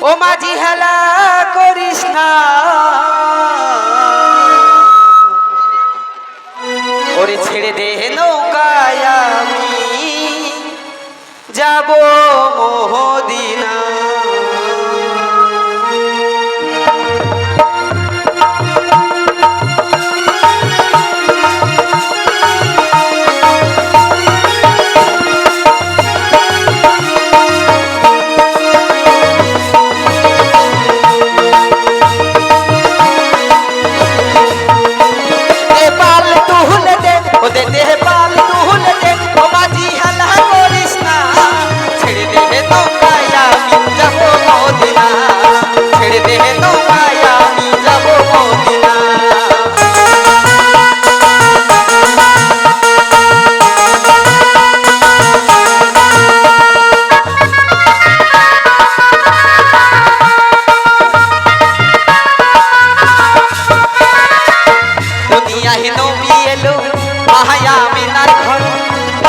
ও মাঝি হেলা করিস না, ওরে ছেড়ে দে নৌকায় আমি যাব মদিনা।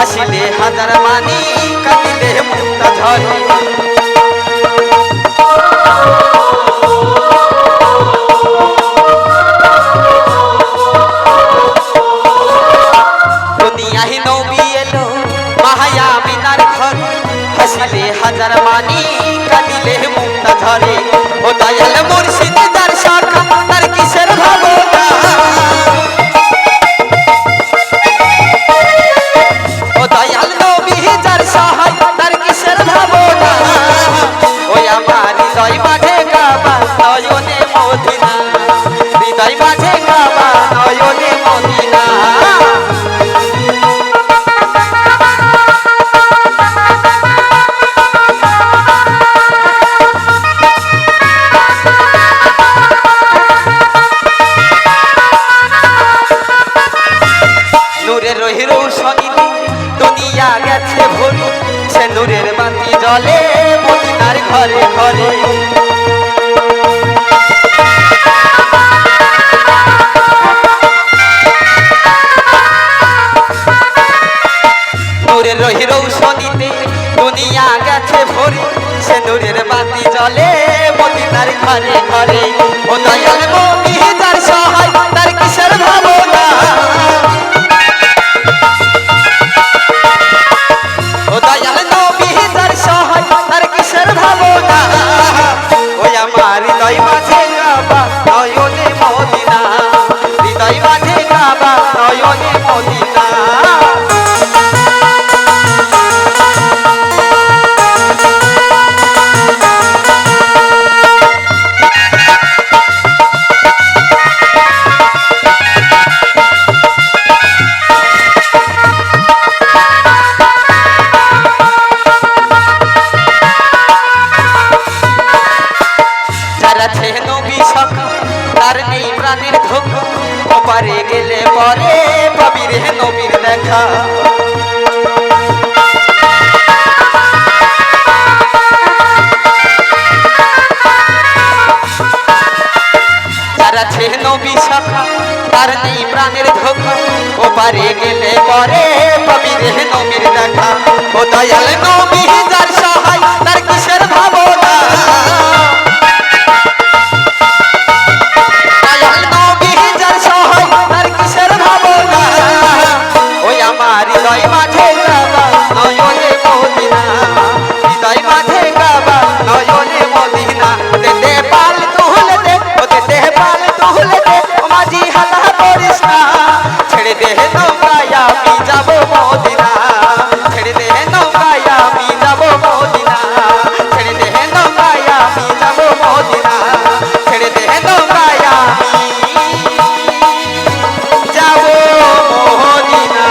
আসিলে হাজার মানি কাঁদিলে মুক্তা ঝরে। দুনিয়াহি নবী এলো মাহায়া মিনার ঘর, হাসিলে হাজার মানি কাঁদিলে মুক্তা ঝরে। ও দয়াল মুর্শিদ যার শাখা তার কিসের ভাবনা, ও দয়াল নবী যার সহায় তার কিসের ভাবনা। ওই আমার হৃদয় মাঝে কাবা নয়নে মদিনা, হৃদয় মাঝে কাবা নয়নে মদিনা। নূরের রৌশনীতে দুনিয়া গেছে ভরে, সে নূরের বাতি জ্বলে মদিনার ঘরে ঘরে। নূরের রৌশনীতে দুনিয়া গেছে ভরে, সে নূরের বাতি জ্বলে মদিনার ঘরে ঘরে। ও দয়াল নবী যার সহায় তার কিসের ভাবনা, ও দয়াল নবী যার সহায় তার কিসের ভাবনা। ওই আমার হৃদয় মাঝে কাবা নয়নে মদিনা, হৃদয় মাঝে কাবা নয়নে মদিনা। আছে নবী সখা তার নেই প্রাণের ধোঁকা, ওপারে গেলে পরে পাবি রে নবীর দেখা। যার আছে নবী সখা তার নেই প্রাণের ধোঁকা, ওপারে গেলে পরে পাবি রে নবীর দেখা। ও দয়াল নবী যার সহায় তার কিসের ভাবনা, হৃদয় মাঝে কাবা নয়নে মদিনা, হৃদয় মাঝে কাবা নয়নে মদিনা। দে পাল তুলে দে, ও দে পাল তুলে দে, ও মাঝি হালা করিস না, ছেড়ে দে নৌকায় আমি যাব মদিনা, ছেড়ে দে নৌকায় আমি যাব মদিনা, ছেড়ে দে নৌকায় আমি যাব মদিনা, ছেড়ে দে নৌকায় আমি যাব মদিনা।